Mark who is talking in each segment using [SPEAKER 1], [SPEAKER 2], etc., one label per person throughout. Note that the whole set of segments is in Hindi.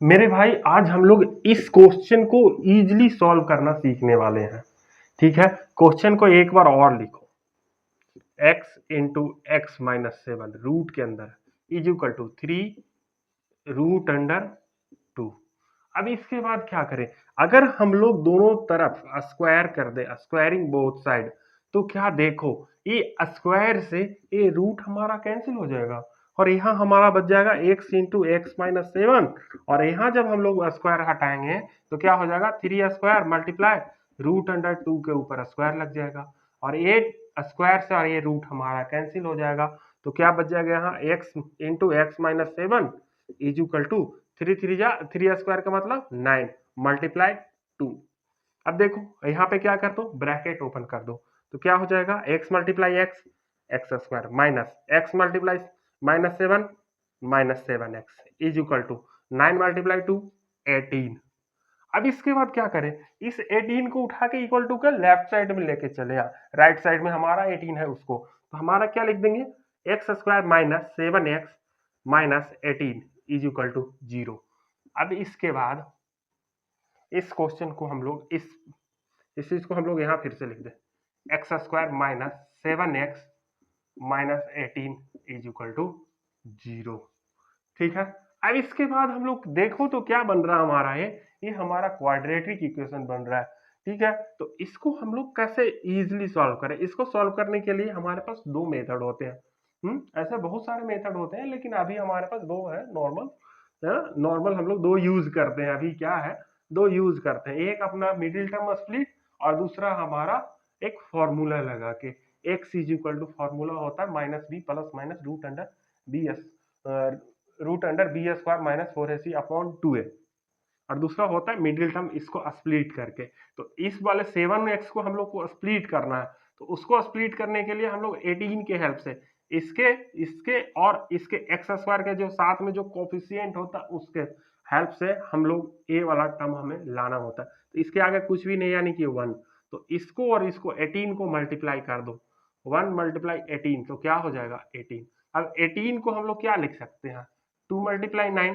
[SPEAKER 1] मेरे भाई आज हम लोग इस क्वेश्चन को इजीली सॉल्व करना सीखने वाले हैं। ठीक है, क्वेश्चन को एक बार और लिखो। x into x minus seven root के अंदर इज इक्वल टू 3 √2। अब इसके बाद क्या करें? अगर हम लोग दोनों तरफ स्क्वायर कर दे, स्क्वायरिंग बोथ साइड, तो क्या देखो, ये स्क्वायर से ये रूट हमारा कैंसिल हो जाएगा और यहाँ हमारा बच जाएगा x into x minus seven. और यहाँ जब हम लोग स्क्वायर हटाएंगे तो क्या हो जाएगा, 3 स्क्वायर मल्टीप्लाई √2 के ऊपर स्क्वायर लग जाएगा और ये स्क्वायर से और ये रूट हमारा कैंसिल हो जाएगा। तो क्या बच जाएगा यहाँ, x into x minus seven is equal to 3 square का मतलब 9 मल्टीप्लाई 2। अब देखो यहाँ पे क्या कर दो, ब्रैकेट ओपन कर दो, तो क्या हो जाएगा, x multiply x x square minus x multiply minus seven x is equal to 9 multiply 2 18। अब इसके बाद क्या करें, इस 18 को उठा के इक्वल टू का लेफ्ट साइड में लेके चले आ, राइट साइड में हमारा 18 है उसको, तो हमारा क्या लिख देंगे, x square minus 7x minus 18 is equal to 0। अब इसके बाद इस क्वेश्चन को हम लोग इस चीज को हम लोग यहाँ फिर से लिख दें, x square minus 7x minus 18 is equal to 0। ठीक है, अब इसके बाद हम लोग देखो तो क्या बन रहा है हमारा, ये हमारा क्वाड्रेटिक इक्वेशन बन रहा है। ठीक है, तो इसको हम लोग कैसे इजीली सॉल्व करें? इसको सॉल्व करने के लिए हमारे पास दो मेथड होते हैं। ऐसे बहुत सारे मेथड होते हैं लेकिन अभी हमारे पास दो है नॉर्मल। नॉर्मल हम लोग दो यूज करते हैं। अभी क्या है, दो यूज करते हैं, एक अपना मिडिल टर्म स्प्लिट और दूसरा हमारा एक फॉर्मूला लगा के, x is equal to formula होता है minus b plus minus root under b square minus 4ac upon 2a, और दूसरा होता है मिडिल टर्म, इसको स्प्लिट करके। तो इस वाले 7x को हम लोग को स्प्लिट करना है, तो उसको स्प्लिट करने के लिए हम लोग 18 के हेल्प से इसके इसके और इसके एक्स स्क्वायर के जो साथ में जो कोफिशिएंट होता है उसके हेल्प से हम लोग ए वाला टर्म हमें लाना होता है। तो इसके आगे कुछ भी नहीं यानी कि 1, तो इसको और इसको 18 को मल्टीप्लाई कर दो, 1 मल्टीप्लाई 18 तो क्या हो जाएगा 18। अब 18 को हम लोग क्या लिख सकते हैं, 2 मल्टीप्लाई 9,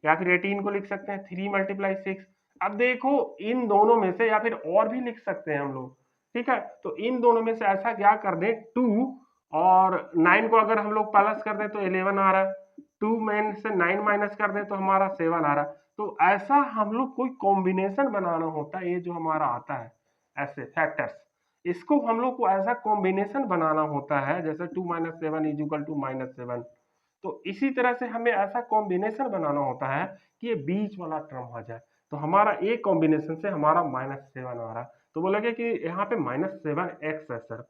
[SPEAKER 1] या फिर 18 को लिख सकते हैं 3 मल्टीप्लाई 6। अब देखो इन दोनों में से, या फिर और भी लिख सकते हैं हम लोग। ठीक है, तो इन दोनों में से ऐसा क्या कर दें, 2 और 9 को अगर हम लोग प्लस कर दें तो 11 आ रहा है, 2 में से 9 माइनस कर दें तो हमारा 7 आ रहा है। तो ऐसा हम लोग कोई कॉम्बिनेशन बनाना होता है, ये जो हमारा आता है ऐसे फैक्टर्स, इसको हम लोग को ऐसा कॉम्बिनेशन बनाना होता है, जैसे 2 minus 7 is equal to minus 7। तो इसी तरह से हमें ऐसा कॉम्बिनेशन बनाना होता है कि ये बीच वाला टर्म आ जाए। तो हमारा एक कॉम्बिनेशन से हमारा -7 आ रहा है, तो बोलेगे कि यहाँ पे -7x है सर,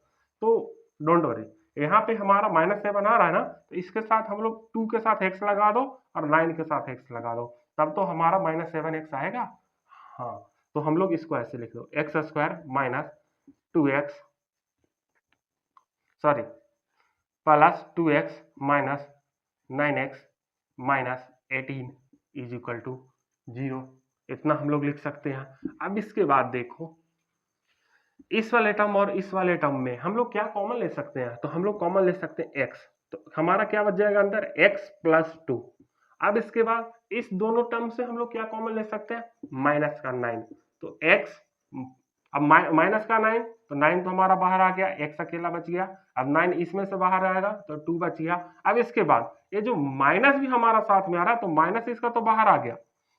[SPEAKER 1] तो डोंट वरी, यहाँ पे हमारा -7 आ रहा है ना, तो इसके साथ हम लोग 2 के साथ x लगा दो और 9 के साथ x लगा दो, तब तो हमारा -7x आएगा। हाँ, तो हम लोग इसको ऐसे लिख दो, x square minus 2x, sorry plus 2x minus 9x minus 18 is equal to 0। इतना हम लोग लिख सकते हैं। अब इसके बाद देखो, इस वाले टर्म और इस वाले टर्म में हम लोग क्या कॉमन ले सकते हैं, तो हम लोग कॉमन ले सकते हैं x, तो हमारा क्या बच जाएगा अंदर, x प्लस 2। अब इसके बाद इस दोनों टर्म से हम लोग क्या कॉमन ले सकते हैं, माइनस का 9, तो x, अब माइनस का 9, तो 9 तो हमारा बाहर आ गया, x अकेला बच गया। अब 9 इसमें से बाहर आएगा तो 2 बच गया। अब इसके बाद ये जो माइनस भी हमारा साथ में आ रहा है, तो माइनस इसका तो बाहर आ गया।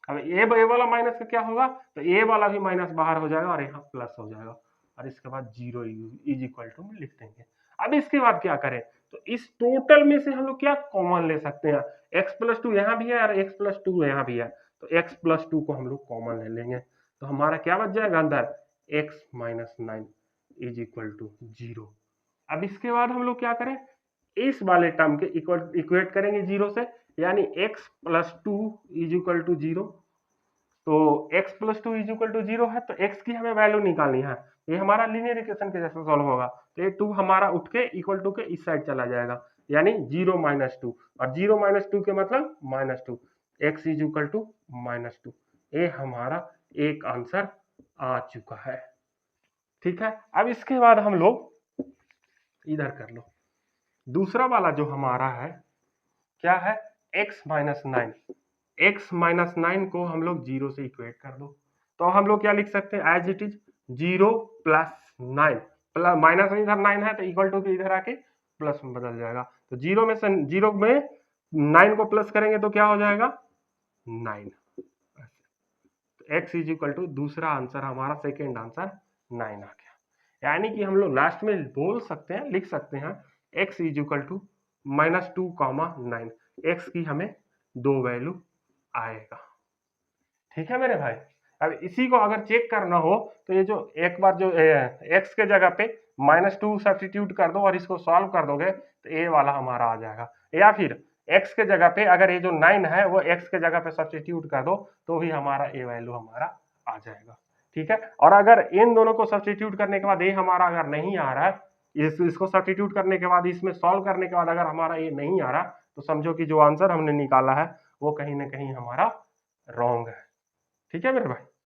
[SPEAKER 1] अब ए वाला माइनस का क्या होगा, तो ए वाला भी माइनस बाहर हो जाएगा और यहाँ प्लस हो जाएगा, और इसके बाद 0 इज इक्वल टू लिख देंगे। अब इसके बाद क्या करें, तो इस टोटल में से हम लोग क्या कॉमन ले सकते हैं, x प्लस 2 यहाँ भी है और x प्लस 2 यहाँ भी है, तो x प्लस 2 को हम लोग कॉमन ले लेंगे, तो हमारा क्या बच जाएगा अंदर, x minus 9 is equal to 0। अब इसके बाद हम लोग क्या करें, इस वाले टर्म के इक्वेट करेंगे 0 से, यानी x plus 2 is equal to 0। तो x plus 2 is equal to 0 है, तो x की हमें वैल्यू निकालनी है, ये हमारा लीनियर इक्वेशन के जैसा सॉल्व होगा, तो ये 2 हमारा उठ के इक्वल टू के इस साइड चला जाएगा, यानी 0 माइनस 2, और 0 माइनस 2 के मतलब -2, x इज इक्वल टू -2। ये हमारा एक आंसर आ चुका है। ठीक है, अब इसके बाद हम लोग इधर कर लो, दूसरा वाला जो हमारा है क्या है, x माइनस 9, x माइनस 9 को हम लोग 0 से इक्वेट कर दो, तो हम लोग क्या लिख सकते हैं, as it is 0 plus 9, plus minus में इधर 9 है तो इक्वल टू के इधर आके प्लस में बदल जाएगा। तो 0 में 9 को प्लस करेंगे तो क्या हो जाएगा 9। x इज इक्वल टू दूसरा आंसर हमारा सेकेंड आंसर 9 आ गया। यानी कि हम लोग लास्ट में बोल सकते हैं, लिख सकते हैं x is equal to -2, 9। x की हमें 2 वैल्यू आएगा। ठीक है मेरे भाई। अब इसी को अगर चेक करना हो तो ये जो एक बार जो x के जगह पे -2 सब्स्टिट्यूट कर दो और इसको सॉल्व कर दोगे तो a वाला हमारा आ जाएगा। या फिर x के जगह पे अगर ये जो 9 है वो x के जगह पे सब्स्टिट्यूट कर दो तो भी हमारा a वैल्यू हमारा आ जाएगा। ठीक है। और अगर इन दोनों को सब्स्टिट्यूट करने के बाद a हमारा अगर नहीं आ रहा है, इसको सब्स्टिट्यूट करने के बाद इसमें सॉल्व करने के बाद अगर हमारा a नहीं आ रहा तो समझो कि जो आंसर हमने निकाला है वो कहीं ना कहीं हमारा रॉन्ग है। ठीक है मेरे भाई।